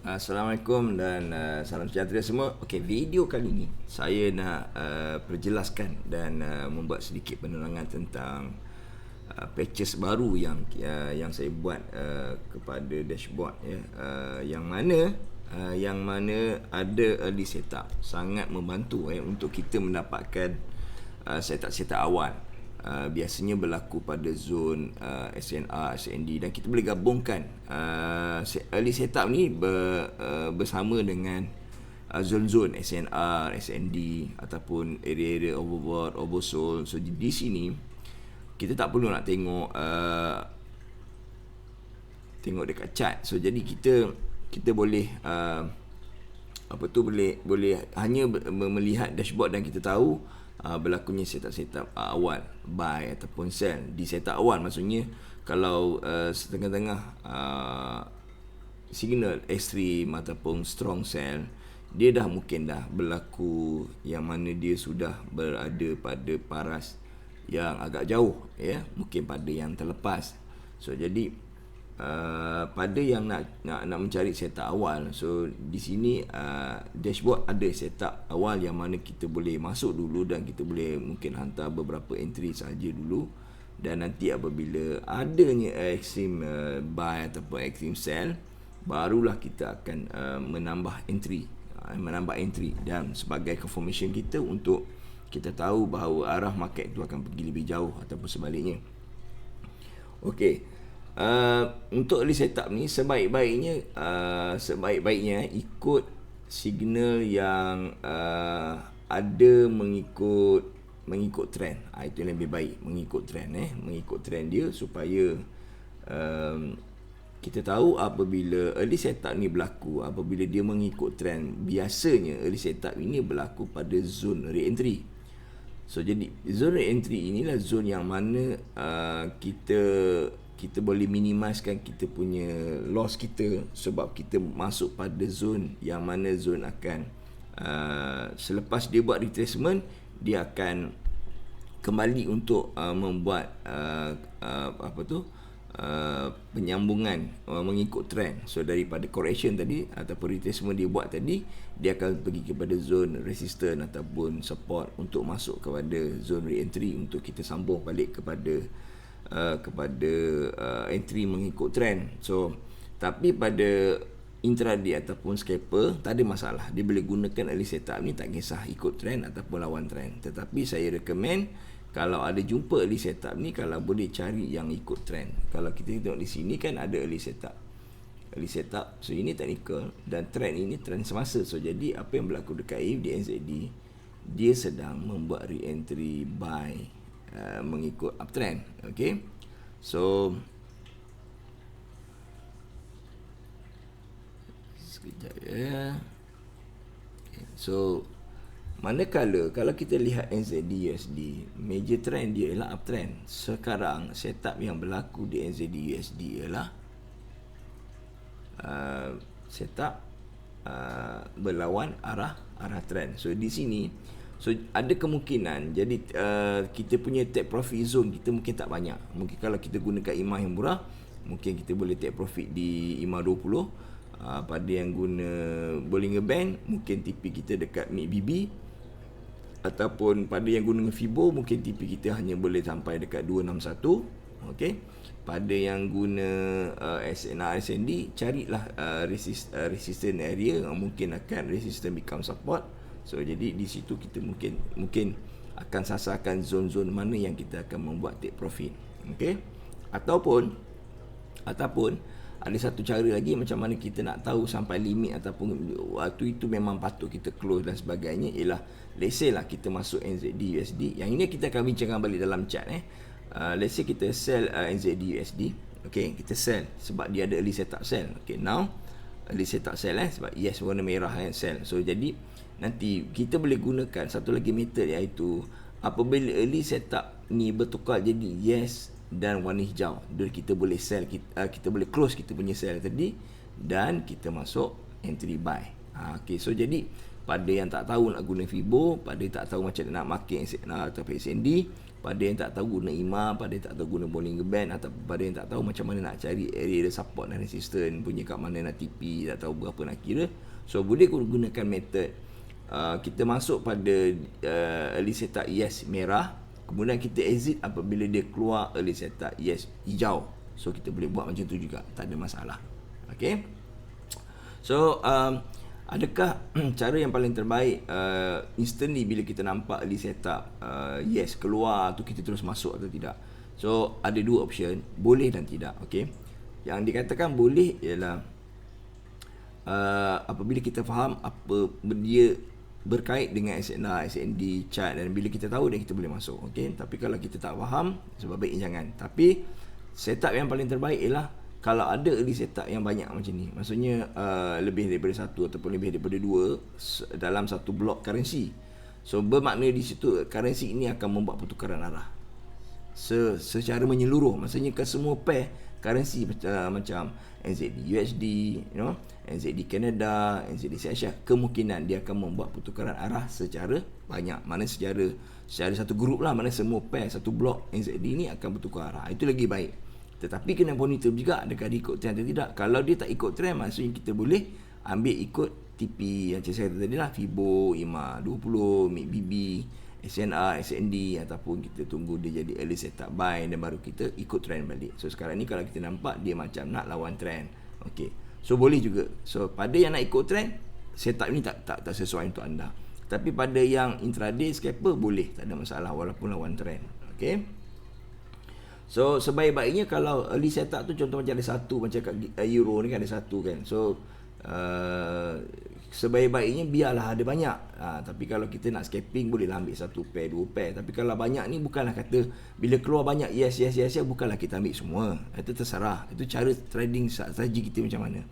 Assalamualaikum dan salam sejahtera semua. Okey, video kali ni saya nak perjelaskan dan membuat sedikit penerangan tentang patches baru yang saya buat kepada dashboard ya. Yang mana ada early setup, sangat membantu untuk kita mendapatkan setup awal. Biasanya berlaku pada zon SNR, SND, dan kita boleh gabungkan early setup ni bersama dengan zon-zon SNR, SND ataupun area-area overbought, oversold. So di sini kita tak perlu nak tengok dekat chart. So jadi kita boleh boleh hanya melihat dashboard dan kita tahu berlakunya setup awal, buy ataupun sell. Di setup awal maksudnya kalau setengah-tengah signal ekstrim ataupun strong sell, dia mungkin dah berlaku, yang mana dia sudah berada pada paras yang agak jauh ya, mungkin pada yang terlepas. So jadi pada yang nak mencari setup awal, so di sini dashboard ada setup awal yang mana kita boleh masuk dulu dan kita boleh mungkin hantar beberapa entry saja dulu, dan nanti apabila adanya extreme buy ataupun extreme sell, barulah kita akan menambah entry dan sebagai confirmation kita untuk kita tahu bahawa arah market itu akan pergi lebih jauh ataupun sebaliknya. Okey. Untuk early setup ni sebaik-baiknya ikut signal yang ada mengikut trend. Itu yang lebih baik, mengikut trend dia, supaya kita tahu apabila early setup ni berlaku, apabila dia mengikut trend. Biasanya early setup ini berlaku pada zone re-entry. So jadi zone re-entry inilah zone yang mana kita boleh minimiskan kita punya loss kita, sebab kita masuk pada zone yang mana zone akan selepas dia buat retracement, dia akan kembali untuk membuat penyambungan mengikut trend. So daripada correction tadi ataupun retracement dia buat tadi, dia akan pergi kepada zone resistance ataupun support untuk masuk kepada zone re-entry untuk kita sambung balik kepada entry mengikut trend. So tapi pada intraday ataupun scalper tak ada masalah, dia boleh gunakan early setup ni, tak kisah ikut trend ataupun lawan trend. Tetapi saya recommend kalau ada jumpa early setup ni, kalau boleh cari yang ikut trend. Kalau kita tengok di sini kan ada early setup. So ini technical dan trend ini trend semasa. So jadi apa yang berlaku dekat AFD NZD, dia sedang membuat re-entry buy mengikut uptrend. Okay, so sekejap ya. Okay. So manakala kalau kita lihat NZD USD, major trend dia ialah uptrend. Sekarang setup yang berlaku di NZD USD ialah setup berlawan arah trend. So di sini ada kemungkinan, jadi kita punya take profit zone kita mungkin tak banyak. Mungkin kalau kita gunakan IMA yang murah, mungkin kita boleh take profit di IMA 20. Pada yang guna Bollinger Band, mungkin TP kita dekat mid BB. Ataupun pada yang guna FIBO, mungkin TP kita hanya boleh sampai dekat 261. Okey. Pada yang guna SNR, SND, carilah resistance area, mungkin akan resistance become support. So jadi di situ kita mungkin akan sasarkan zon-zon mana yang kita akan membuat take profit. Okey. Ataupun ada satu cara lagi macam mana kita nak tahu sampai limit ataupun waktu itu memang patut kita close dan sebagainya, ialah let's say lah kita masuk NZD USD. Yang ini kita akan bincangkan balik dalam chart. Let's say kita sell NZD USD. Okay, kita sell sebab dia ada early setup sell. Okay, now early setup sell sebab yes warna merah sell. So jadi nanti kita boleh gunakan satu lagi method, iaitu apabila early setup ni bertukar jadi yes dan warna hijau, dan kita boleh sell, kita boleh close kita punya sell tadi dan kita masuk entry buy. Okay, so jadi pada yang tak tahu nak guna Fibo, pada yang tak tahu macam nak marking atau SND, pada yang tak tahu guna IMA, pada yang tak tahu guna Bollinger Band, atau pada yang tak tahu macam mana nak cari area support dan resistance, punya kat mana nak TP, tak tahu berapa nak kira. So boleh gunakan method kita masuk pada early setup yes merah, kemudian kita exit apabila dia keluar early setup yes hijau. So kita boleh buat macam tu juga, tak ada masalah. Okay. So adakah cara yang paling terbaik instantly bila kita nampak early setup yes keluar tu kita terus masuk atau tidak? So ada dua option, boleh dan tidak. Okay. Yang dikatakan boleh ialah apabila kita faham apa dia berkait dengan SNR, SND, chart, dan bila kita tahu dan kita boleh masuk. Okay? Tapi kalau kita tak faham, sebab baiknya jangan. Tapi setup yang paling terbaik ialah kalau ada early setup yang banyak macam ni. Maksudnya lebih daripada satu ataupun lebih daripada dua dalam satu blok currency. So bermakna di situ currency ini akan membuat pertukaran arah secara menyeluruh. Maksudnya ke semua pair currency macam NZD USD, NZD Canada, NZD Asia, kemungkinan dia akan membuat pertukaran arah secara banyak. Mana secara satu grup lah, mana semua pair satu blok NZD ni akan bertukar arah. Itu lagi baik. Tetapi kena monitor juga adakah dia ikut trend atau tidak. Kalau dia tak ikut trend, maksudnya kita boleh ambil ikut TP yang saya kata tadi lah, Fibo, IMA 20, MACD, SNR, SND, ataupun kita tunggu dia jadi early setup buy dan baru kita ikut trend balik. So sekarang ni kalau kita nampak dia macam nak lawan trend. Okey. So boleh juga. So pada yang nak ikut trend, setup ni tak sesuai untuk anda. Tapi pada yang intraday scalper boleh, tak ada masalah walaupun lawan trend. Okey. So sebaik-baiknya kalau early setup tu contoh macam ada satu, macam kat euro ni kan ada satu kan. So sebaik-baiknya biarlah ada banyak. Tapi kalau kita nak scalping bolehlah ambil satu pair, dua pair. Tapi kalau banyak ni bukanlah kata bila keluar banyak yes bukanlah kita ambil semua. Itu terserah. Itu cara trading strategi kita macam mana.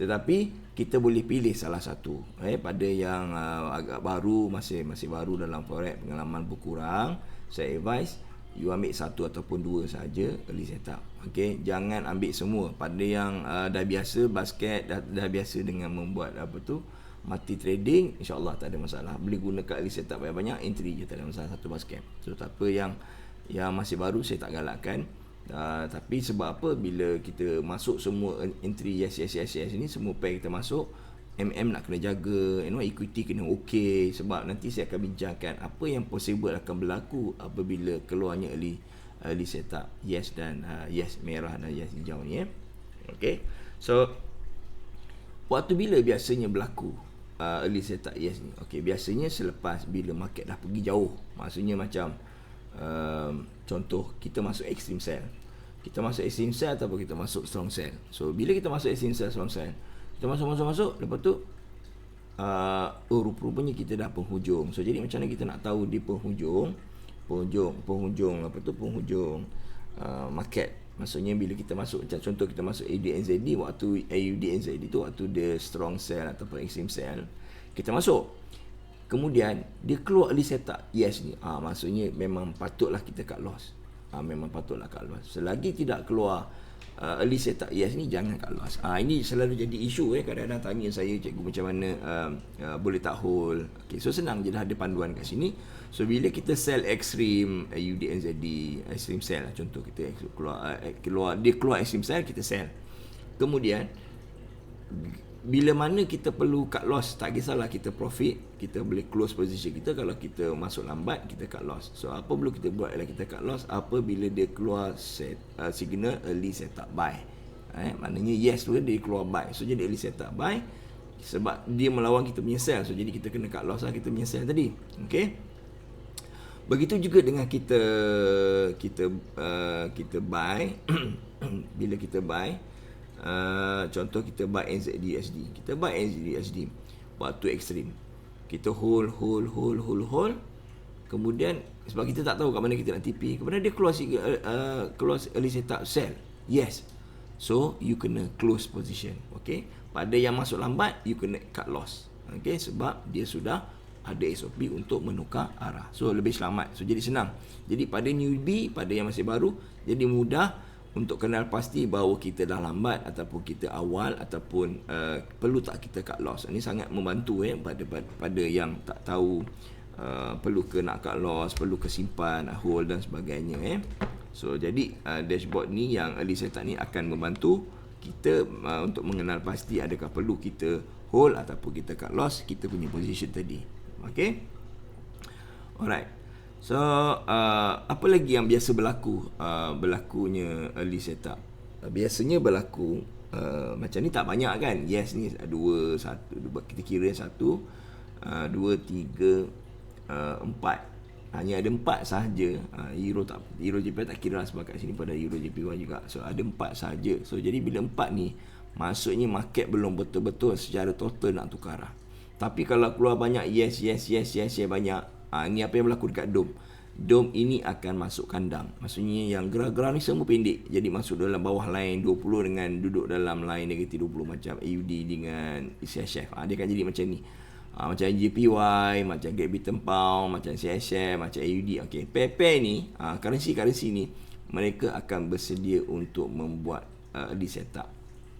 Tetapi kita boleh pilih salah satu. Pada yang agak baru, masih baru dalam forex, pengalaman berkurang, saya advise you ambil satu ataupun dua saja early setup. Okey, jangan ambil semua. Pada yang dah biasa basket, dah biasa dengan membuat multi trading, insya-Allah tak ada masalah. Boleh gunakan early setup banyak-banyak, entry je tak ada masalah satu basket. So tak apa yang masih baru saya tak galakkan. Tapi sebab apa, bila kita masuk semua entry yes ni, semua pair kita masuk, nak kena jaga, equity kena okey, sebab nanti saya akan bincangkan apa yang possible akan berlaku apabila keluarnya early setup yes dan yes merah dan yes hijau ni. Okey. So waktu bila biasanya berlaku early setup yes ni? Okey, biasanya selepas bila market dah pergi jauh. Maksudnya macam contoh kita masuk extreme sell. Kita masuk extreme sell ataupun kita masuk strong sell. So bila kita masuk extreme sell, strong sell, kita masuk, lepas tu rupanya kita dah penghujung. So jadi macam mana kita nak tahu di penghujung market. Maksudnya bila kita masuk, macam contoh kita masuk AUD-NZD, waktu AUD-NZD tu waktu dia strong sell ataupun extreme sell, kita masuk. Kemudian dia keluar early setup yes ni, maksudnya memang patutlah kita cut loss. Selagi tidak keluar early setup yes ni, jangan cut loss. Ini selalu jadi isu. Kadang-kadang tanya saya, cikgu macam mana boleh tak hold. Okay, so senang je, dah ada panduan kat sini. So bila kita sell extreme AUD-NZD, extreme sell lah, contoh kita dia keluar extreme sell, kita sell. Kemudian bila mana kita perlu cut loss, tak kisahlah kita profit, kita boleh close position kita. Kalau kita masuk lambat, kita cut loss. So apa perlu kita buat ialah kita cut loss apabila dia keluar signal early setup buy. Maknanya yes tu dia keluar buy, so jadi early setup buy, sebab dia melawan kita punya sell. So jadi kita kena cut loss lah kita punya sell tadi. Okay. Begitu juga dengan kita buy. Bila kita buy, contoh kita buy NZD-USD. Kita buy NZD-USD waktu ekstrim. Kita hold. Kemudian sebab kita tak tahu kat mana kita nak TP, kemudian dia keluar early setup sell. Yes. So you kena close position. Okay. Pada yang masuk lambat, you kena cut loss. Okay. Sebab dia sudah ada SOP untuk menukar arah. So lebih selamat. So jadi senang. Jadi pada newbie, pada yang masih baru, jadi mudah untuk kenal pasti bahawa kita dah lambat ataupun kita awal ataupun perlu tak kita cut loss. Ini sangat membantu pada yang tak tahu perlu ke nak cut loss, perlu ke simpan, hold dan sebagainya. So jadi dashboard ni yang early setup ni akan membantu kita untuk mengenal pasti adakah perlu kita hold ataupun kita cut loss kita punya position tadi. Okay, alright. So apa lagi yang biasa berlakunya early setup? Biasanya berlaku macam ni tak banyak kan. Yes ni 2, 1, kita kira 1, 2, 3, 4. Hanya ada 4 sahaja. Euro JPY tak kira lah sebab kat sini pada Euro JPY juga. So ada 4 sahaja. So jadi bila 4 ni maksudnya market belum betul-betul secara total nak tukar arah. Tapi kalau keluar banyak yes banyak, ni apa yang berlaku dekat DOM. DOM ini akan masuk kandang. Maksudnya yang gerak-gerak ni semua pendek. Jadi masuk dalam bawah line 20 dengan duduk dalam line negatif 20 macam AUD dengan CHF. Dia akan jadi macam ni. Macam JPY, macam Great Britain Pound, macam CHF, macam AUD. Okay, pair ni, currency ni mereka akan bersedia untuk membuat early setup.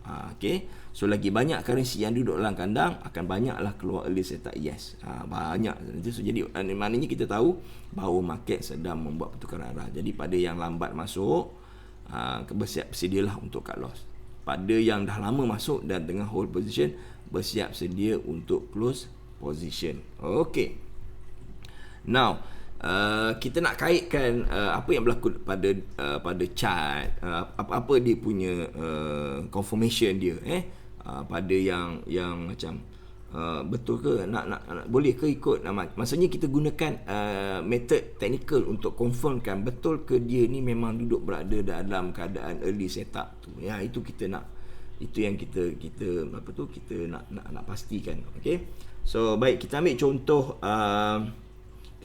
Okay, so lagi banyak currency yang duduk dalam kandang akan banyaklah keluar early setup yes. Banyak. So jadi maknanya kita tahu bahawa market sedang membuat pertukaran arah. Jadi pada yang lambat masuk, bersiap sedialah untuk cut loss. Pada yang dah lama masuk dan tengah hold position, bersiap sedia untuk close position. Okay, now kita nak kaitkan apa yang berlaku pada chart, apa dia punya confirmation dia pada yang macam betul ke nak boleh ke ikut maksudnya kita gunakan method technical untuk confirmkan betul ke dia ni memang duduk berada dalam keadaan early setup tu. Itu kita nak, itu yang kita nak pastikan. Okay, so baik, kita ambil contoh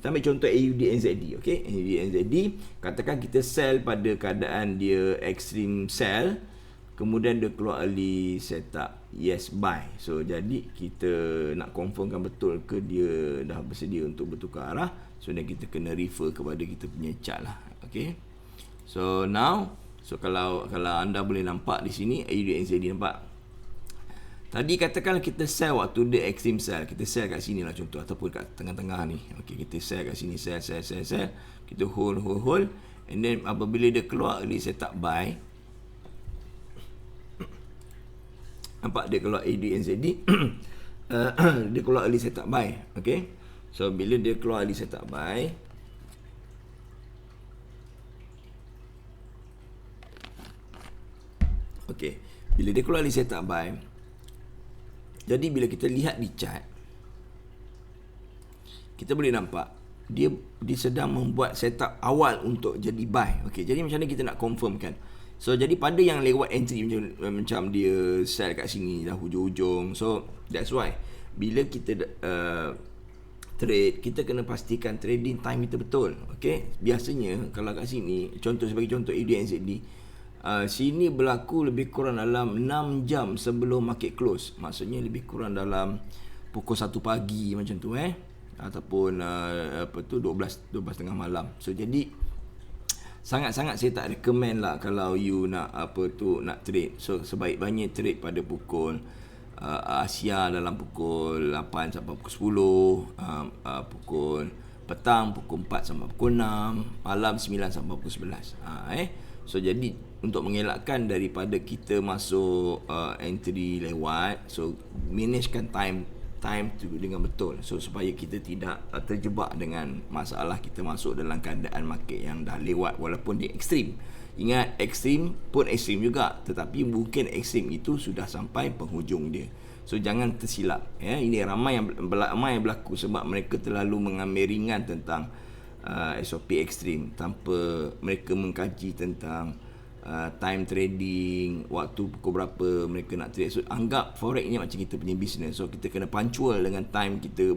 AUD NZD. Okay, AUD NZD, katakan kita sell pada keadaan dia extreme sell, kemudian dia keluar early setup yes buy. So jadi kita nak confirmkan betul ke dia dah bersedia untuk bertukar arah. So dan kita kena refer kepada kita punya chart lah. Okay, so now, so kalau anda boleh nampak di sini AUD NZD, nampak tadi katakanlah kita sell waktu dia extreme sell, kita sell kat sini lah contoh, ataupun kat tengah-tengah ni. Okay, kita sell kat sini, sell, kita hold, and then apabila dia keluar early setup buy, nampak dia keluar AUD NZD dia keluar early setup buy. Okay, so bila dia keluar early setup buy, okay, bila dia keluar early setup buy, jadi bila kita lihat di chart, kita boleh nampak dia sedang membuat setup awal untuk jadi buy. Okey, jadi macam mana kita nak confirmkan? So jadi pada yang lewat entry macam dia sell kat sini dah hujung-hujung. So that's why bila kita trade, kita kena pastikan trading time kita betul. Okey, biasanya kalau kat sini sebagai contoh AUD NZD, sini berlaku lebih kurang dalam 6 jam sebelum market close. Maksudnya lebih kurang dalam pukul 1 pagi macam tu ataupun 12:30 malam. So jadi sangat-sangat saya tak recommend lah kalau you nak nak trade. So sebaik-baiknya trade pada pukul Asia dalam pukul 8 sampai pukul 10, pukul petang pukul 4 sampai pukul 6, malam 9 sampai pukul 11. So jadi untuk mengelakkan daripada kita masuk entry lewat, so managekan time tu dengan betul, so supaya kita tidak terjebak dengan masalah kita masuk dalam keadaan market yang dah lewat walaupun dia ekstrim. Ingat, ekstrim pun ekstrim juga, tetapi mungkin ekstrim itu sudah sampai penghujung dia. So jangan tersilap ini ramai yang berlaku sebab mereka terlalu mengambil ringan tentang SOP ekstrim tanpa mereka mengkaji tentang time trading, waktu pukul berapa mereka nak trade. So anggap forex ni macam kita punya business. So kita kena punctual dengan time kita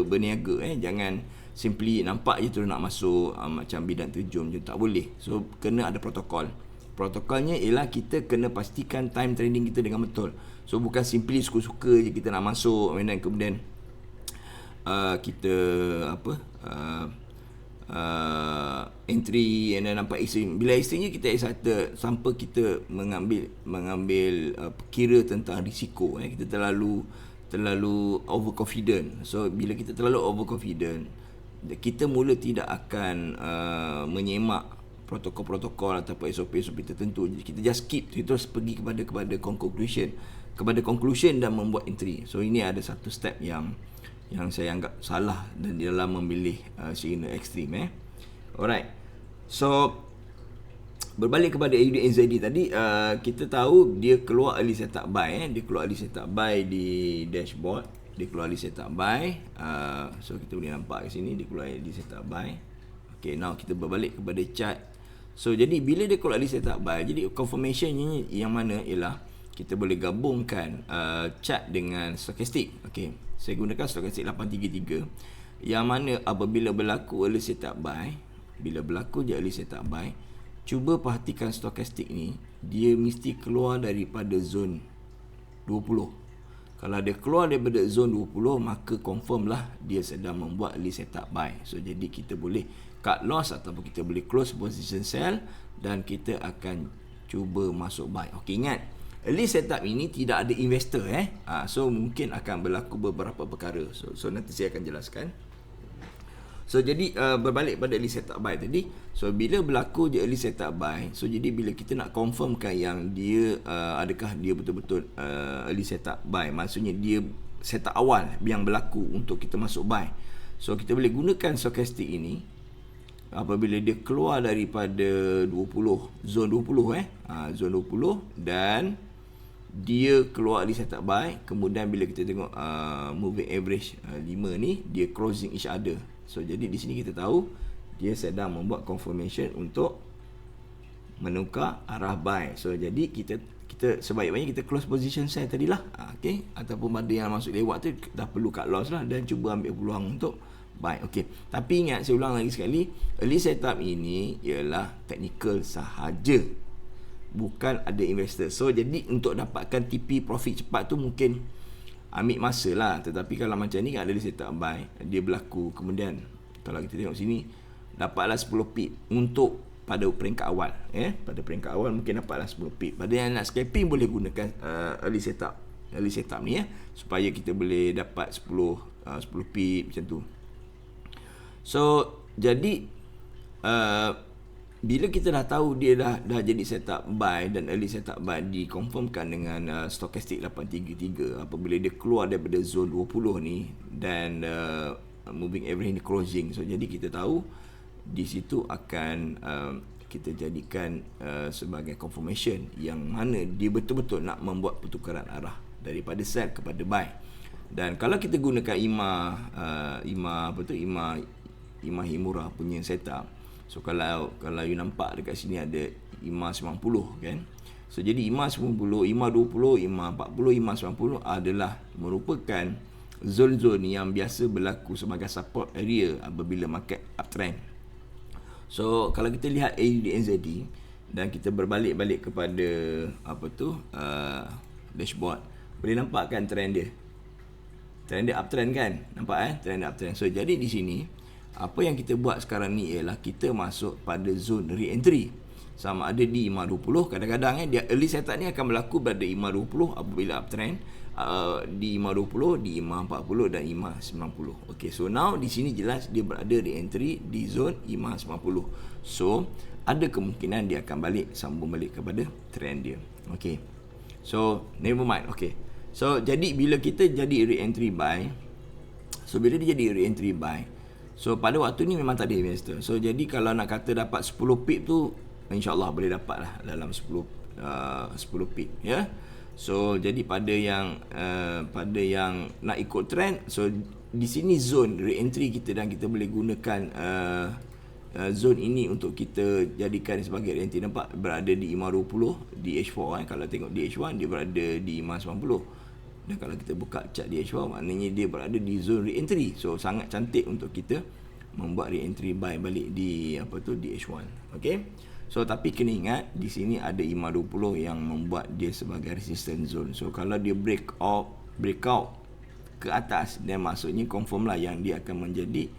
berniaga. Jangan simply nampak je tu nak masuk macam bidang terjun je, tak boleh. So kena ada protokol. Protokolnya ialah kita kena pastikan time trading kita dengan betul. So bukan simply suka-suka je kita nak masuk dan kemudian kita entry and then nampak extreme. Bila extreme kita excited sampai kita mengambil kira tentang risiko. Kita terlalu overconfident. So bila kita terlalu overconfident, kita mula tidak akan menyemak protokol-protokol ataupun SOP tertentu. Kita just skip, kita terus pergi kepada conclusion dan membuat entry. So ini ada satu step yang saya anggap salah dan dalam memilih signal ekstrim. Alright. So berbalik kepada AUD/NZD tadi, kita tahu dia keluar early setup buy. Dia keluar early setup buy di dashboard. Dia keluar early setup buy. So kita boleh nampak kat sini dia keluar early setup buy. Okay, now kita berbalik kepada chart. So jadi bila dia keluar early setup buy, jadi confirmationnya yang mana ialah kita boleh gabungkan chart dengan stokastik. Okay, saya gunakan stokastik 833 yang mana apabila berlaku early setup buy, bila berlaku je early setup buy, cuba perhatikan stokastik ni, dia mesti keluar daripada zone 20. Kalau dia keluar daripada zone 20, maka confirm lah dia sedang membuat early setup buy. So jadi kita boleh cut loss ataupun kita boleh close position sell dan kita akan cuba masuk buy. Okey, ingat early setup ini tidak ada investor. So mungkin akan berlaku beberapa perkara. So nanti saya akan jelaskan. So jadi berbalik pada early setup buy tadi. So bila berlaku je early setup buy, so jadi bila kita nak confirmkan yang dia adakah dia betul-betul early setup buy, maksudnya dia setup awal yang berlaku untuk kita masuk buy. So kita boleh gunakan stokastik ini apabila dia keluar daripada 20, zone 20 zone 20 dan dia keluar early setup buy, kemudian bila kita tengok moving average 5 ni, dia closing each other. So jadi di sini kita tahu dia sedang membuat confirmation untuk menukar arah buy. So jadi kita sebaik-baiknya kita close position sell tadilah. Okey, ataupun pada yang masuk lewat tu dah perlu cut loss lah dan cuba ambil peluang untuk buy. Okey. Tapi ingat, saya ulang lagi sekali, early setup ini ialah technical sahaja. Bukan ada investor. So jadi untuk dapatkan TP profit cepat tu mungkin ambil masa lah. Tetapi kalau macam ni kan ada early setup buy, dia berlaku, kemudian kalau kita tengok sini dapatlah 10 pip untuk pada peringkat awal. Pada peringkat awal mungkin dapatlah 10 pip. Pada yang nak scalping boleh gunakan early setup ni supaya kita boleh dapat 10 pip macam tu. So jadi bila kita dah tahu dia dah jadi setup buy dan early setup buy dikonfirmkan dengan stokastik 833, apabila dia keluar daripada zone 20 ni dan moving average ni closing. So jadi kita tahu di situ akan kita jadikan sebagai confirmation yang mana dia betul-betul nak membuat pertukaran arah daripada sell kepada buy. Dan kalau kita gunakan IMA Himura punya setup, so kalau you nampak dekat sini ada IMA 90 kan. So jadi IMA 10, IMA 20, IMA 40, IMA 90 adalah merupakan zone-zone yang biasa berlaku sebagai support area apabila market uptrend. So kalau kita lihat AUD/NZD dan kita berbalik-balik kepada dashboard, boleh nampak kan trend dia. Trend dia uptrend kan? Nampak trend dia uptrend. So jadi di sini apa yang kita buat sekarang ni ialah kita masuk pada zone re-entry. Sama ada di IMA 20, kadang-kadang dia early setup ni akan berlaku pada IMA 20 apabila uptrend, di IMA 20, di IMA 40 dan IMA 90. Okay, so now di sini jelas dia berada re-entry di zone IMA 90. So ada kemungkinan dia akan sambung balik kepada trend dia. Okay, so never mind. Okay, so jadi bila kita jadi re-entry buy, so bila dia jadi re-entry buy, so pada waktu ni memang tak ada investor. So jadi kalau nak kata dapat 10 pip tu, InsyaAllah boleh dapat lah dalam 10 pip ya. So jadi pada yang nak ikut trend, so di sini zone re-entry kita dan kita boleh gunakan zone ini untuk kita jadikan sebagai re-entry. Nampak berada di IMA 20 di H4 Kalau tengok di H1 dia berada di IMA 90. Dan kalau kita buka chart di H4 maknanya dia berada di zone re-entry. So sangat cantik untuk kita membuat re-entry buy balik di di H1. Okey. So tapi kena ingat di sini ada IMA 20 yang membuat dia sebagai resistance zone. So kalau dia breakout ke atas, dan maksudnya confirm lah yang dia akan menjadi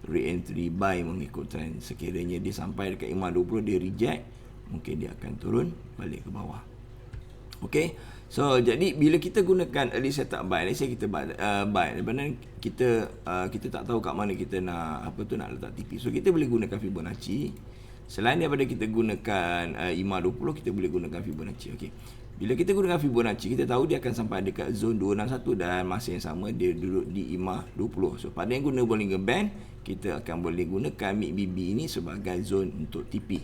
re-entry buy mengikut trend. Sekiranya dia sampai dekat 5.20 dia reject, mungkin dia akan turun balik ke bawah. Okay, so jadi bila kita gunakan early setup buy, let's say kita buy daripada kita tak tahu kat mana kita nak nak letak TP, so kita boleh gunakan Fibonacci. Selain daripada kita gunakan 5.20, kita boleh gunakan Fibonacci. Okay, bila kita gunakan Fibonacci, kita tahu dia akan sampai dekat zone 261 dan masa yang sama dia duduk di 5.20. So pada yang guna Bollinger Band, kita akan boleh gunakan MACD ini sebagai zone untuk TP.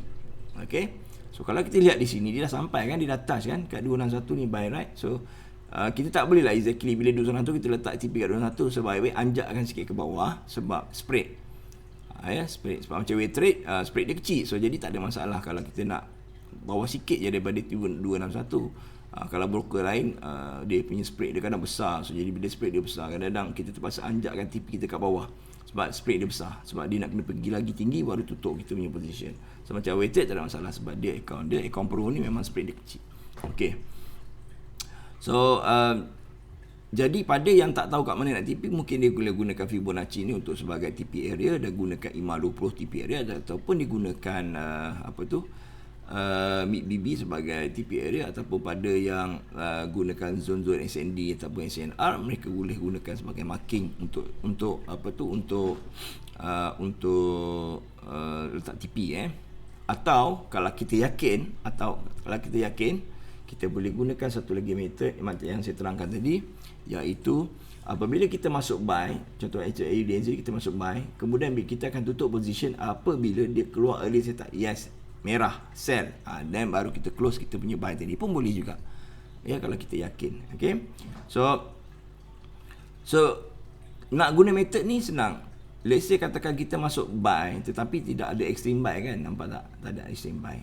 Okay, so kalau kita lihat di sini, dia dah sampai kan, dia dah touch kan kat 261 ni buy, right? So kita tak boleh lah exactly bila 261 kita letak TP kat 261, sebaik-baik anjakkan sikit ke bawah sebab spread. Spread sebab macam way trade, spread dia kecil, so jadi tak ada masalah kalau kita nak bawah sikit je daripada 261. Kalau broker lain dia punya spread dia kadang besar, so jadi bila spread dia besar, kadang-kadang kita terpaksa anjakkan TP kita kat bawah sebab spread dia besar, sebab dia nak kena pergi lagi tinggi baru tutup kita punya position. So macam way trade tak ada masalah sebab dia account pro ni memang spread dia kecil. Okay, so jadi pada yang tak tahu kat mana nak TP, mungkin dia boleh gunakan Fibonacci ni untuk sebagai TP area, dan gunakan 5.20 TP area, ataupun digunakan MACD sebagai TP area, ataupun pada yang gunakan zone-zone SND ataupun SNR, mereka boleh gunakan sebagai marking untuk letak TP. Atau kalau kita yakin, kita boleh gunakan satu lagi method yang saya terangkan tadi, iaitu apabila kita masuk buy, contoh AUDNZ kita masuk buy, kemudian kita akan tutup position apabila dia keluar early setup merah, sell, dan baru kita close kita punya buy tadi pun boleh juga, kalau kita yakin. Okay, so nak guna method ni senang. Let's say katakan kita masuk buy tetapi tidak ada extreme buy kan, nampak tak ada extreme buy.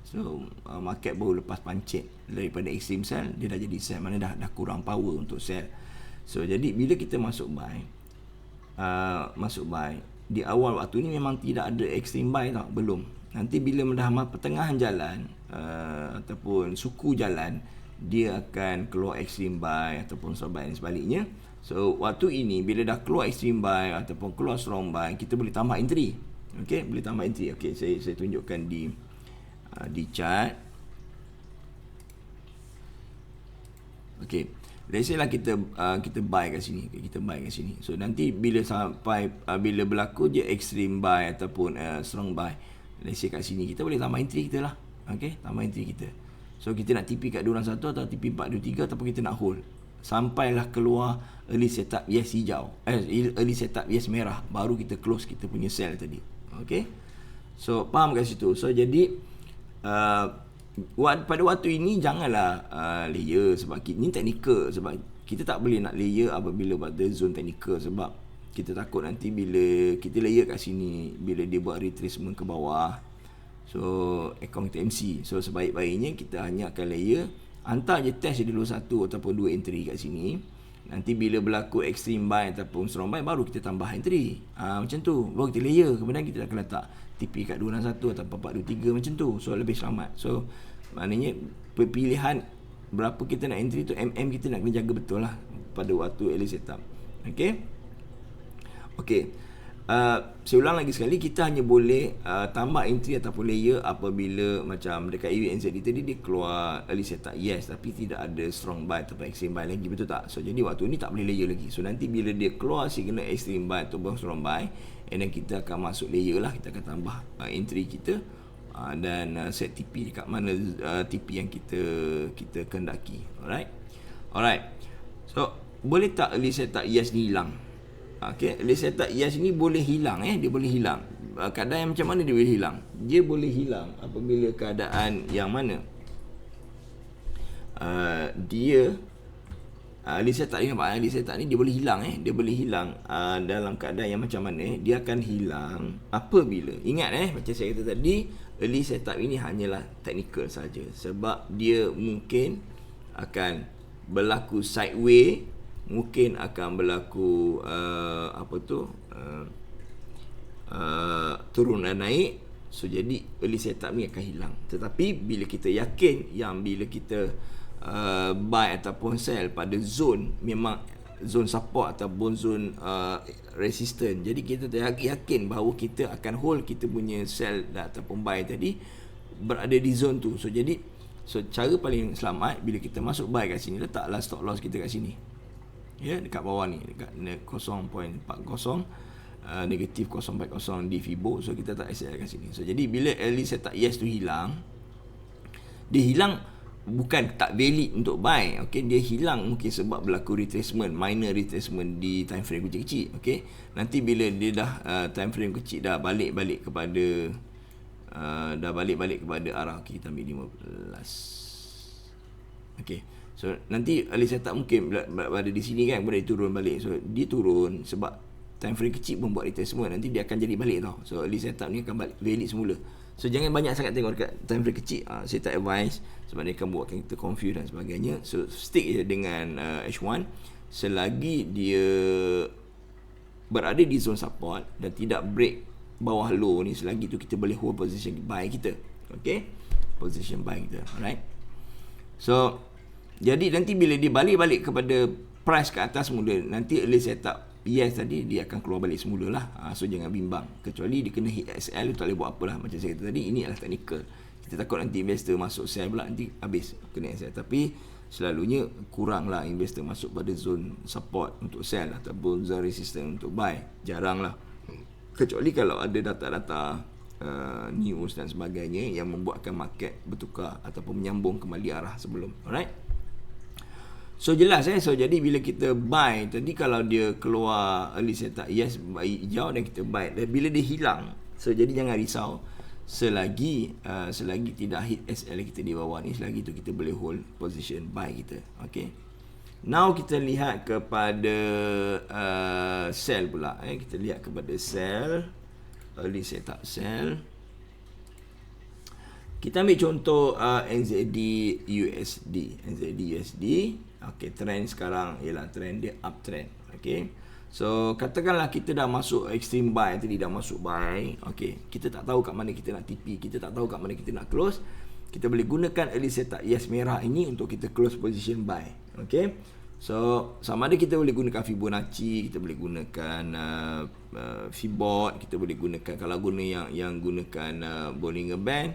So market baru lepas pancit daripada extreme sell, dia dah jadi sell, mana dah kurang power untuk sell. So jadi bila kita masuk buy di awal waktu ni memang tidak ada extreme buy tau, belum. Nanti bila dah pertengahan jalan ataupun suku jalan, dia akan keluar extreme buy ataupun strong buy dan sebaliknya. So waktu ini bila dah keluar extreme buy ataupun keluar strong buy, kita boleh tambah entry. Okay, boleh tambah entry. Okay, saya tunjukkan di chart. Okay, let's say lah kita buy kat sini. Kita buy kat sini. So nanti bila sampai bila berlaku je extreme buy ataupun strong buy, let's say kat sini, kita boleh tambah entry kita lah. Okay, tambah entry kita. So kita nak TP kat 261 atau TP 423, ataupun kita nak hold sampailah keluar early setup hijau, early setup merah, baru kita close kita punya sell tadi. Okay, so faham kat situ. So jadi pada waktu ini janganlah layer, sebab ini technical, sebab kita tak boleh nak layer apabila pada zone technical, sebab kita takut nanti bila kita layer kat sini, bila dia buat retracement ke bawah, so account kita MC. So sebaik-baiknya kita hanya akan layer, hantar je test dia dulu satu ataupun dua entry kat sini. Nanti bila berlaku extreme buy ataupun strong buy, baru kita tambah entry. Macam tu, baru kita layer. Kemudian kita akan letak TP kat 261 atau 423 macam tu. So lebih selamat. So maknanya pilihan berapa kita nak entry tu, kita nak kena jaga betul lah pada waktu early setup. Okay, saya ulang lagi sekali, kita hanya boleh tambah entry ataupun layer apabila macam dekat AUNZD tadi dia keluar early setup tapi tidak ada strong buy ataupun extreme buy lagi, betul tak? So jadi waktu ni tak boleh layer lagi. So nanti bila dia keluar signal extreme buy ataupun strong buy, and then kita akan masuk layer lah, kita akan tambah entry kita dan set TP dekat mana TP yang kita kendaki. Alright, so boleh tak early setup ni hilang? Okay, early setup ni boleh hilang. Dia boleh hilang. Keadaan yang macam mana dia boleh hilang? Dia boleh hilang apabila keadaan yang mana dia early setup ni, nampak early setup ni dia boleh hilang. Dia boleh hilang dalam keadaan yang macam mana? Dia akan hilang apabila, ingat macam saya kata tadi, early setup ini hanyalah technical saja, sebab dia mungkin akan berlaku sideways, mungkin akan berlaku turun dan naik. So jadi early setup ni akan hilang. Tetapi bila kita yakin yang bila kita buy ataupun sell pada zone memang zone support ataupun zone resistance. Jadi kita yakin bahawa kita akan hold kita punya sell ataupun buy tadi berada di zone tu. So cara paling selamat bila kita masuk buy kat sini, letaklah stop loss kita kat sini. Ya, dekat bawah ni, dekat 0.40, negatif 0.40 di Fibo. So kita tak SL kat sini. So jadi bila early setup yes tu hilang, dia hilang bukan tak valid untuk buy. Okay, dia hilang mungkin sebab berlaku retracement, minor retracement di time frame kecil-kecil. Okay, nanti bila dia dah time frame kecil dah balik-balik kepada arah, okay, kita ambil 15. Okay, so nanti early setup mungkin berada di sini kan, boleh turun balik. So dia turun sebab time frame kecil pun buat retracement, nanti dia akan jadi balik tau. So early setup ni akan balik valid semula. So jangan banyak sangat tengok dekat time frame kecil. Saya tak advise sebab dia akan buatkan kita confuse dan sebagainya. So stick je dengan H1 selagi dia berada di zone support dan tidak break bawah low ni. Selagi tu kita boleh hold position buy kita. Okay, position buy kita. Alright. So jadi nanti bila dia balik kepada price ke atas semula, nanti early setup yes tadi dia akan keluar balik semula lah. So jangan bimbang, kecuali dia kena hit SL, tak boleh buat apalah. Macam saya kata tadi, ini adalah technical. Kita takut nanti investor masuk sell pula, nanti habis kena SL. Tapi selalunya kuranglah investor masuk pada zone support untuk sell ataupun zone resistance untuk buy. Jarang lah, kecuali kalau ada data-data news dan sebagainya yang membuatkan market bertukar ataupun menyambung kembali arah sebelum. Alright. So jelas so jadi bila kita buy tadi, kalau dia keluar early setup yes hijau dan kita buy, dan bila dia hilang, so jadi jangan risau selagi tidak hit SL kita di bawah ni, selagi tu kita boleh hold position buy kita. Okay, now kita lihat kepada sell pula. Kita lihat kepada sell, early setup sell. Kita ambil contoh NZD USD. Okay, trend sekarang ialah trend dia uptrend. Okay, so katakanlah kita dah masuk extreme buy tadi, dah masuk buy. Okay, kita tak tahu kat mana kita nak TP, kita tak tahu kat mana kita nak close. Kita boleh gunakan early setup yes merah ini untuk kita close position buy. Okay, so sama ada kita boleh gunakan Fibonacci, kita boleh gunakan Fibot, kita boleh gunakan, kalau guna yang gunakan Bollinger Band,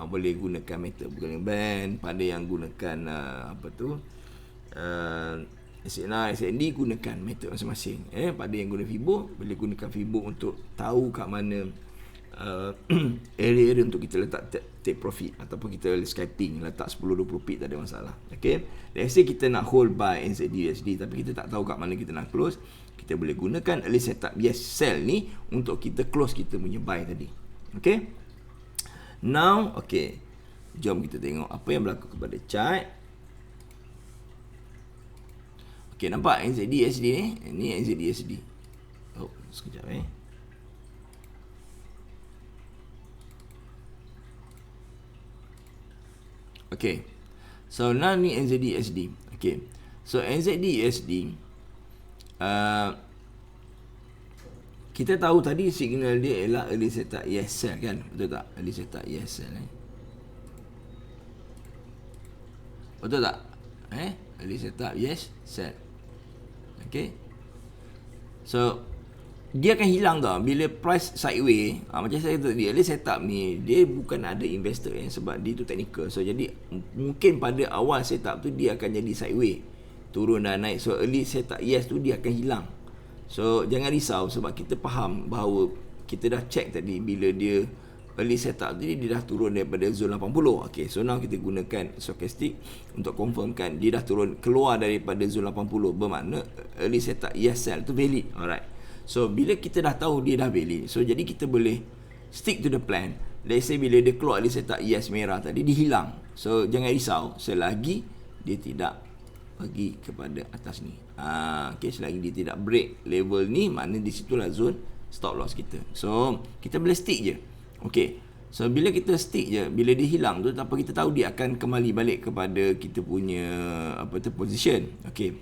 boleh gunakan method Bollinger Band. Pada yang gunakan SNR, SND, gunakan method masing-masing. Pada yang guna Fibo, boleh gunakan Fibo untuk tahu kat mana area untuk kita letak take profit, ataupun kita scalping, letak 10-20 pip tak ada masalah. Okay, let's say kita nak hold buy NZD USD tapi kita tak tahu kat mana kita nak close, kita boleh gunakan early setup yes sell ni untuk kita close kita punya buy tadi. Okay, now okay, jom kita tengok apa yang berlaku kepada chart. Okay, nampak NZD USD ni? Ini NZD USD. Oh, sekejap Okay, so now ni NZD USD. Okay, so NZD USD, kita tahu tadi signal dia ialah early setup yes sell kan, betul tak? Early setup yes sell betul tak? Early setup yes sell. Okay, so dia akan hilang tau bila price sideway. Macam saya kata tadi, early setup ni dia bukan ada investor sebab dia tu technical. So jadi mungkin pada awal setup tu dia akan jadi sideway, turun dan naik. So early setup yes tu dia akan hilang. So jangan risau sebab kita faham bahawa kita dah check tadi bila dia early setup tadi dia dah turun daripada zone 80. Okay, so now kita gunakan stochastic untuk confirmkan dia dah turun keluar daripada zone 80, bermakna early setup yes sell tu valid. Alright, so bila kita dah tahu dia dah valid, so jadi kita boleh stick to the plan. Let's say bila dia keluar early setup yes merah tadi, dia hilang. So jangan risau selagi dia tidak pergi kepada atas ni. Okay, selagi dia tidak break level ni, makna di situlah zone stop loss kita. So kita boleh stick je. Okay, so bila kita stick je, bila dia hilang tu, tanpa kita tahu dia akan kembali balik kepada kita punya position. Okay,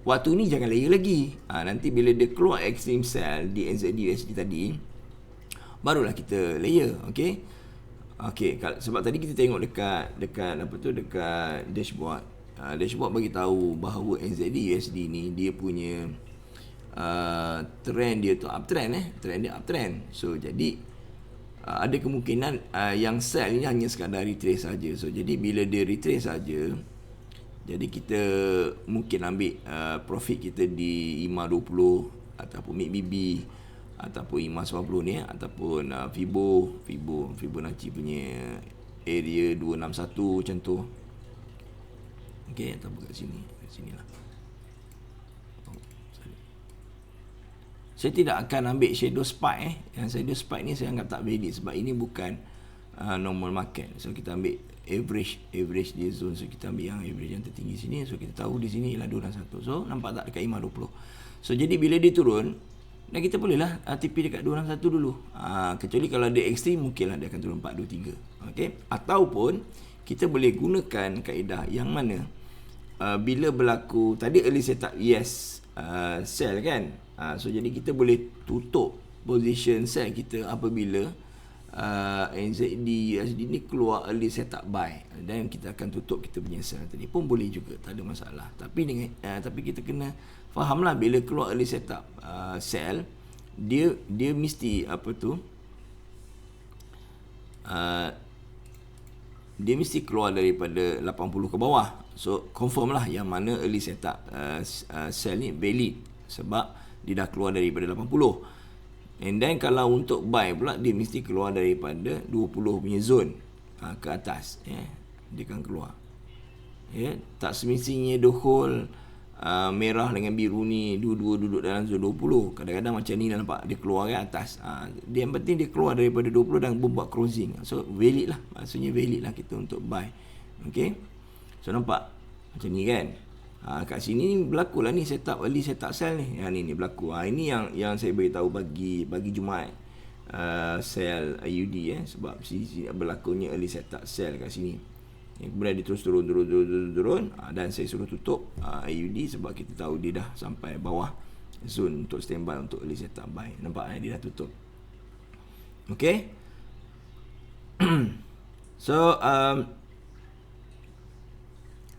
waktu ni jangan layer lagi. Nanti bila dia keluar extreme sell di NZD USD tadi, barulah kita layer. Okay, sebab tadi kita tengok dekat dashboard, Dashboard bagi tahu bahawa NZD USD ni dia punya trend dia tu uptrend, trend dia uptrend. So jadi ada kemungkinan yang sell ni hanya sekadar retrace saja. So jadi bila dia retrace saja, jadi kita mungkin ambil profit kita di 5.20 ataupun MACD ataupun 5.90 ni, ataupun Fibonacci punya area 261 macam tu. Okey, ataupun kat sini, lah. Saya tidak akan ambil shadow spike. Yang shadow spike ni saya anggap tak valid sebab ini bukan normal market. So kita ambil average dia zone. So kita ambil yang average yang tertinggi sini. So kita tahu di sini ialah 261. So nampak tak dekat 520. So jadi bila dia turun, dan kita bolehlah TP dekat 261 dulu. Kecuali kalau dia ekstrim, mungkinlah dia akan turun 423. Okey, ataupun kita boleh gunakan kaedah yang mana bila berlaku tadi early setup sell kan. So jadi kita boleh tutup position sell kita apabila NZD USD ni keluar early setup buy, dan kita akan tutup kita punya sell tadi pun boleh juga, tak ada masalah. Tapi kita kena fahamlah bila keluar early setup sell, dia mesti dia mesti keluar daripada 80 ke bawah. So confirm lah yang mana early setup sell ni valid sebab dia dah keluar daripada 80. And then kalau untuk buy pula, dia mesti keluar daripada 20 punya zone ke atas, dia akan keluar. Tak semestinya the whole merah dengan biru ni dua-dua duduk dalam zone 20. Kadang-kadang macam ni nampak dia keluar ke atas. Dia yang penting dia keluar daripada 20 dan membuat crossing. So valid lah, maksudnya valid lah kita untuk buy. Okay, so nampak macam ni kan. Kat sini ni berlaku lah ni setup early setup sell ni. Yang ni berlaku. Ini yang saya beritahu bagi Jumaat sell AUD sebab sini berlakunya early setup sell kat sini. Kemudian dia terus turun dan saya suruh tutup AUD sebab kita tahu dia dah sampai bawah zone untuk standby untuk early setup buy. Nampak dia dah tutup. Okay.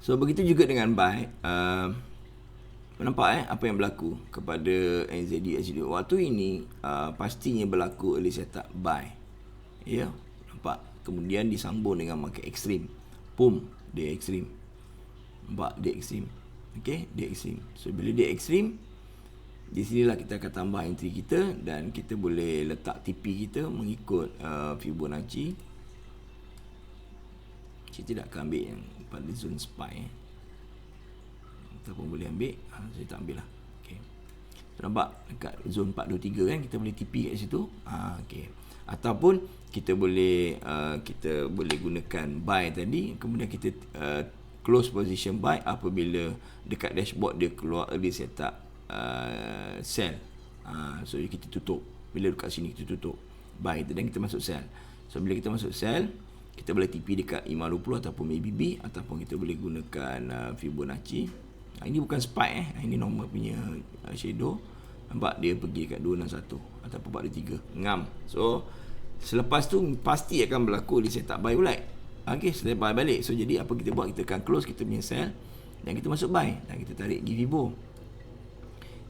So begitu juga dengan buy. Nampak apa yang berlaku kepada NZD USD waktu ini. Pastinya berlaku early setup buy. Nampak. Kemudian disambung dengan market ekstrim. Dia ekstrim. Nampak, dia ekstrim. Okay, dia ekstrim. So bila dia ekstrim, di sinilah kita akan tambah entry kita dan kita boleh letak TP kita mengikut Fibonacci. Saya tidak akan ambil yang pada zone spy. Ataupun boleh ambil, saya tak ambil lah. Okay. So, nampak dekat zone 423 kan, kita boleh TP kat situ. Okay. Ataupun kita boleh gunakan buy tadi, kemudian kita close position buy apabila dekat dashboard dia keluar early setup sell. So kita tutup. Bila dekat sini kita tutup buy dan kita masuk sell. So bila kita masuk sell, kita boleh TP dekat 520 ataupun MACD, ataupun kita boleh gunakan Fibonacci. Ini bukan spike ini normal punya shadow. Nampak dia pergi dekat 261 ataupun 423. Ngam. So selepas tu pasti akan berlaku di setup buy ulit. Okey, setelah buy balik. So jadi apa kita buat, kita akan close kita punya sell dan kita masuk buy dan kita tarik pergi Fibo.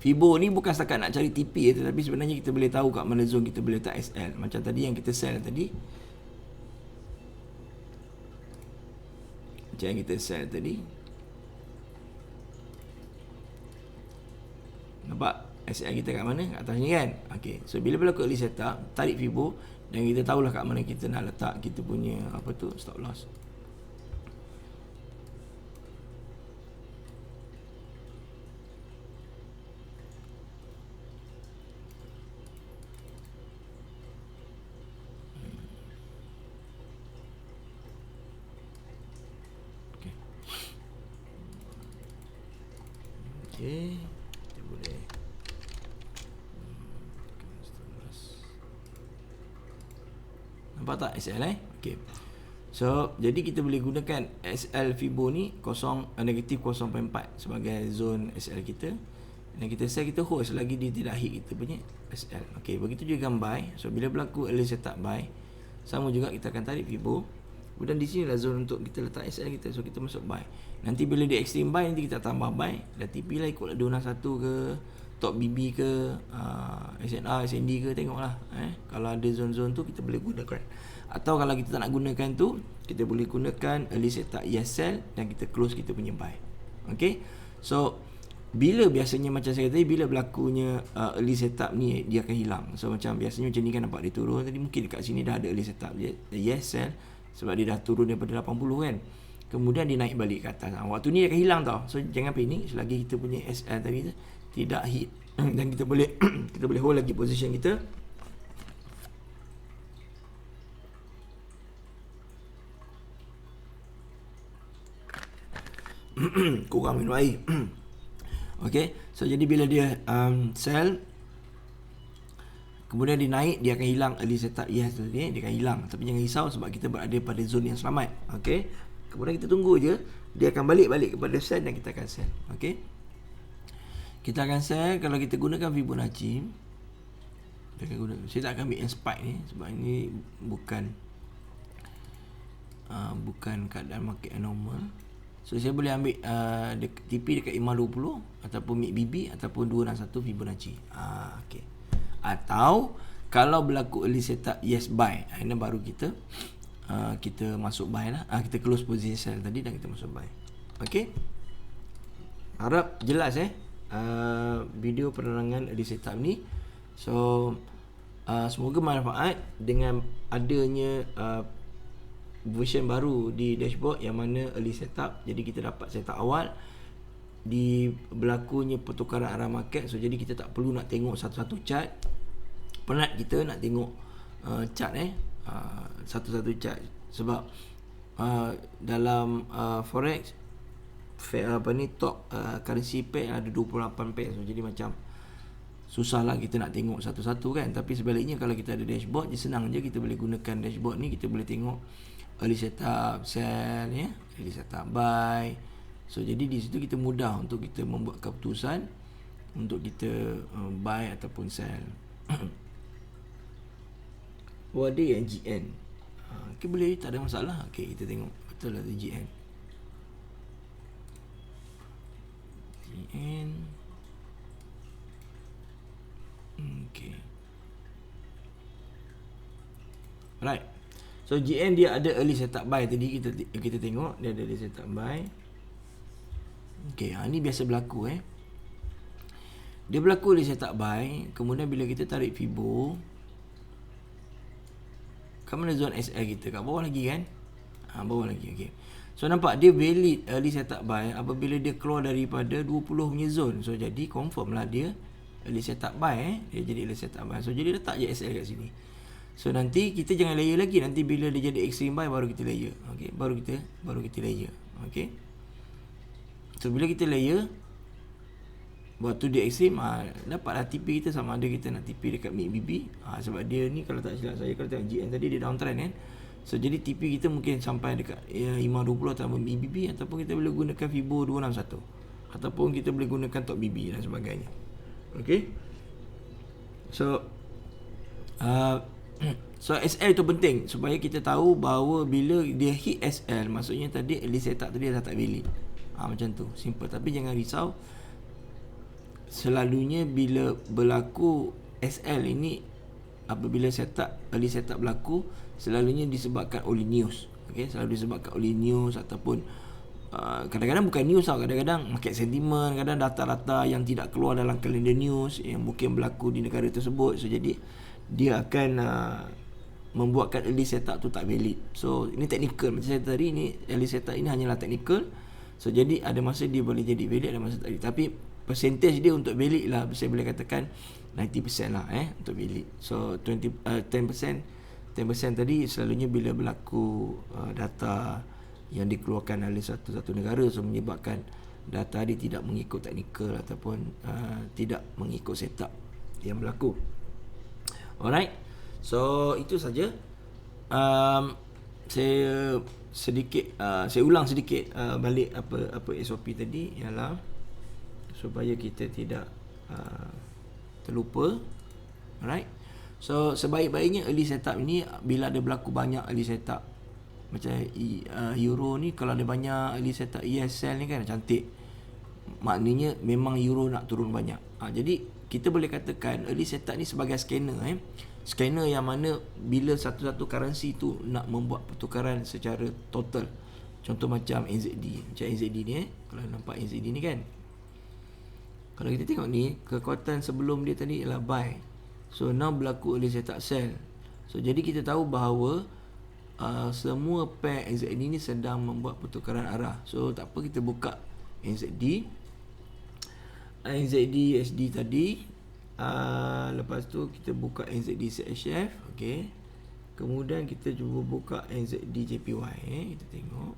Fibo ni bukan setakat nak cari TP tetapi sebenarnya kita boleh tahu kat mana zone kita boleh letak SL. Macam tadi yang kita sell tadi. Yang kita sell tadi, nampak SL kita kat mana? Kat atas ni kan. Okay. So bila berlaku early setup, tarik Fibo dan kita tahulah kat mana kita nak letak kita punya stop loss. Okay, kita boleh nampak tak SL okay. So jadi kita boleh gunakan SL Fibo ni negatif 0.4 sebagai zone SL kita, dan kita sell, kita hold selagi dia tidak hit kita punya SL. Okay, begitu juga buy. So bila berlaku early setup buy, sama juga kita akan tarik Fibo Kemudian di sini lah zone untuk kita letak SL kita. So kita masuk buy. Nanti bila dia extreme buy, nanti kita tambah buy. Dah TP lah, ikut 261 ke, top BB ke, SNR, SND ke, tengoklah. Kalau ada zone-zone tu kita boleh gunakan. Atau kalau kita tak nak gunakan tu, kita boleh gunakan early setup ESL dan kita close kita punya buy. Okay. So bila biasanya macam saya kata tadi, bila berlakunya early setup ni, dia akan hilang. So macam biasanya macam ni kan, nampak dia turun tadi, mungkin dekat sini dah ada early setup dia ESL sebab dia dah turun daripada 80 kan. Kemudian dia naik balik ke atas. Waktu ni dia akan hilang tau. So jangan panik selagi kita punya SL tadi tidak hit dan kita boleh kita boleh hold lagi position kita. Kurang minum air. Okay, so jadi bila dia sell, kemudian dia naik, dia akan hilang early setup ES tu, dia akan hilang. Tapi jangan risau sebab kita berada pada zone yang selamat. Okay, kemudian kita tunggu je, dia akan balik kepada sell dan kita akan sell. Okay, kita akan sell kalau kita gunakan Fibonacci. Saya tak akan ambil yang spike ni sebab ini bukan keadaan market normal. So saya boleh ambil TP dekat 520 ataupun MACD BB ataupun 261 Fibonacci. Okay. Atau kalau berlaku early setup yes buy, ini baru kita masuk buy lah. Kita close position sell tadi dan kita masuk buy. Okay. Harap jelas video penerangan early setup ni. So semoga manfaat dengan adanya version baru di dashboard yang mana early setup. Jadi kita dapat setup awal di berlakunya pertukaran arah market. So jadi kita tak perlu nak tengok satu-satu chart. Penat kita nak tengok chart satu-satu chart sebab dalam forex top currency pair ada 28 pair. So jadi macam susahlah kita nak tengok satu-satu kan. Tapi sebaliknya kalau kita ada dashboard, dia senang je, kita boleh gunakan dashboard ni. Kita boleh tengok early setup sell early setup buy. So jadi di situ kita mudah untuk kita membuat keputusan untuk kita buy ataupun sell. Ada yang GN. Okay, boleh, tak ada masalah. Okay, kita tengok betul lah tu GN. Okay. Right. So GN dia ada early setup buy tadi, kita tengok dia ada early setup buy. Okay, ni biasa berlaku Dia berlaku early setup buy, kemudian bila kita tarik Fibo, kat mana zone SL kita? Kat bawah lagi kan? Bawah lagi. Okay. So nampak dia valid early setup buy apabila dia keluar daripada 20 punya zone. So jadi confirm lah dia early setup buy dia jadi early setup buy. So jadi letak je SL kat sini. So nanti kita jangan layer lagi. Nanti bila dia jadi extreme buy baru kita layer. Okay, baru kita layer. Okay. So bila kita layer, waktu dia extreme, dapatlah TP kita sama ada kita nak TP dekat MACD BB. Sebab dia ni kalau tak silap saya, kalau tengok GN tadi dia downtrend kan. So jadi TP kita mungkin sampai dekat 520 atau MACD BB, ataupun kita boleh gunakan Fibo 261, ataupun kita boleh gunakan top BB dan sebagainya. Okay. So so SL itu penting supaya kita tahu bahawa bila dia hit SL, maksudnya tadi early setup tadi dah tak valid. Macam tu, simple. Tapi jangan risau, selalunya bila berlaku SL ini, apabila early setup berlaku, selalunya disebabkan oleh news. Okay, selalu disebabkan oleh news ataupun kadang-kadang bukan news tau, kadang-kadang market sentiment, kadang data-data yang tidak keluar dalam kalender news yang mungkin berlaku di negara tersebut. So jadi dia akan membuatkan early setup tu tak valid. So ini technical, macam saya tadi, ini early setup ini hanyalah technical. So jadi ada masa dia boleh jadi valid, ada masa tak valid. Tapi percentage dia untuk valid lah, saya boleh katakan 90% lah untuk valid. So 10% tadi selalunya bila berlaku data yang dikeluarkan oleh satu negara, so menyebabkan data dia tidak mengikut technical ataupun tidak mengikut setup yang berlaku. Alright, so itu saja. Saya ulang sedikit balik apa SOP tadi, ialah supaya kita tidak terlupa. Alright. So sebaik-baiknya early setup ini, bila ada berlaku banyak early setup Macam euro ni kalau ada banyak early setup ESL ni kan cantik. Maknanya memang euro nak turun banyak. Jadi kita boleh katakan early setup ni sebagai scanner. Scanner yang mana bila satu-satu currency tu nak membuat pertukaran secara total. Contoh macam NZD. Macam NZD ni kalau nampak NZD ni kan. Kalau kita tengok ni, kekuatan sebelum dia tadi ialah buy. So now berlaku early setup sell. So jadi kita tahu bahawa semua pair NZD ni sedang membuat pertukaran arah. So tak apa, kita buka NZD USD tadi. Lepas tu kita buka NZD CHF. Okay. Kemudian kita cuba buka NZD JPY. Kita tengok.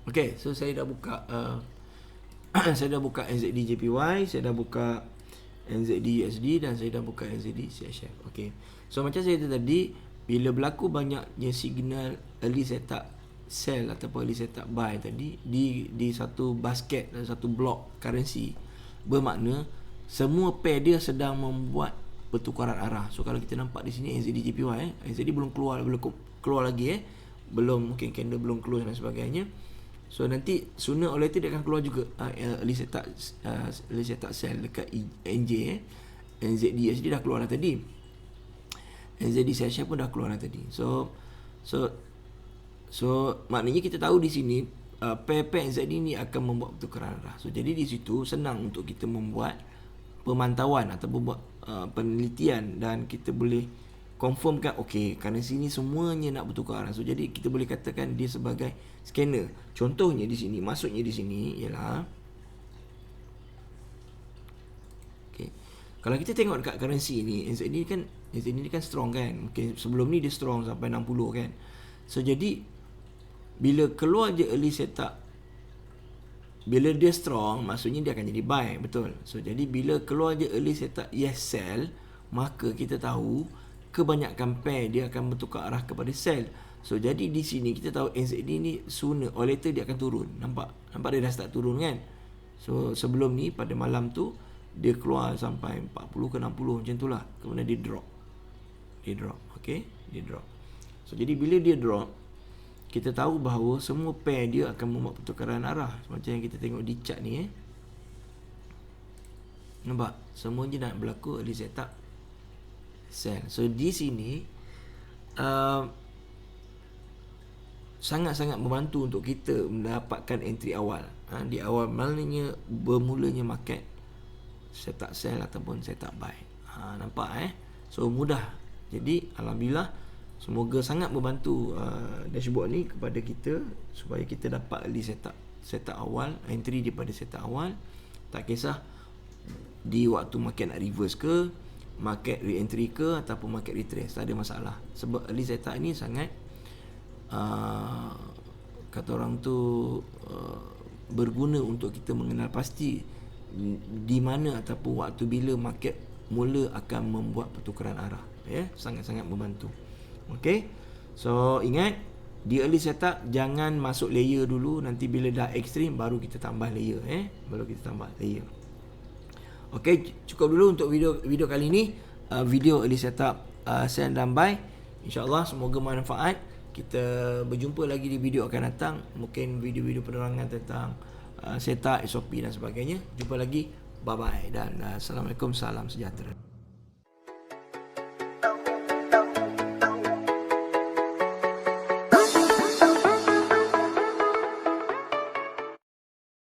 Okay, so saya dah buka saya dah buka NZD JPY, saya dah buka NZD USD dan saya dah buka NZD CHF. Okay. So macam saya kata tadi, bila berlaku banyaknya signal early setup sell ataupun early setup buy tadi di satu basket dan satu blok currency, bermakna semua pair dia sedang membuat pertukaran arah. So kalau kita nampak di sini NZD JPY, NZD belum keluar lagi belum, mungkin candle belum close dan sebagainya. So nanti sooner or later dia akan keluar juga early setup sell dekat NJ. NZD USD dah keluar dah tadi, NZD CHF pun dah keluar dah tadi. So maknanya kita tahu di sini pair-pair NZD ni akan membuat pertukaran arah. So jadi di situ senang untuk kita membuat pemantauan atau membuat penelitian dan kita boleh confirmkan okey currency ni semuanya nak bertukar arah. So jadi kita boleh katakan dia sebagai scanner. Contohnya di sini, maksudnya di sini ialah okey. Kalau kita tengok dekat currency ni, NZD ni kan strong kan. Mungkin sebelum ni dia strong sampai 60 kan. So jadi bila keluar je early setup, bila dia strong, maksudnya dia akan jadi buy, betul. So jadi bila keluar je early setup yes sell, maka kita tahu kebanyakan pair dia akan bertukar arah kepada sell. So jadi di sini kita tahu NZD ni sooner or later dia akan turun. Nampak dia dah start turun kan. So sebelum ni pada malam tu dia keluar sampai 40 ke 60 macam itulah. Kemudian dia drop. Okey, dia drop. So jadi bila dia drop, kita tahu bahawa semua pair dia akan membuat pertukaran arah. Macam yang kita tengok di chart ni Nampak? Semua je nak berlaku early setup sell. So di sini sangat-sangat membantu untuk kita mendapatkan entry awal. Di awal maknanya bermulanya market setup sell ataupun setup buy. Nampak So mudah. Jadi alhamdulillah, semoga sangat membantu dashboard ni kepada kita supaya kita dapat early setup awal, entry daripada setup awal. Tak kisah di waktu market nak reverse ke, market re-entry ke ataupun market retrace, tak ada masalah. Sebab early setup ni sangat kata orang tu berguna untuk kita mengenal pasti di mana ataupun waktu bila market mula akan membuat pertukaran arah. Sangat-sangat membantu. Okay, so ingat, di early setup jangan masuk layer dulu. Nanti bila dah ekstrim baru kita tambah layer. Okay, cukup dulu untuk video kali ni. Video early setup sell dan buy. InsyaAllah semoga manfaat. Kita berjumpa lagi di video akan datang. Mungkin video-video penerangan tentang setup, SOP dan sebagainya. Jumpa lagi. Bye bye dan Assalamualaikum, salam sejahtera.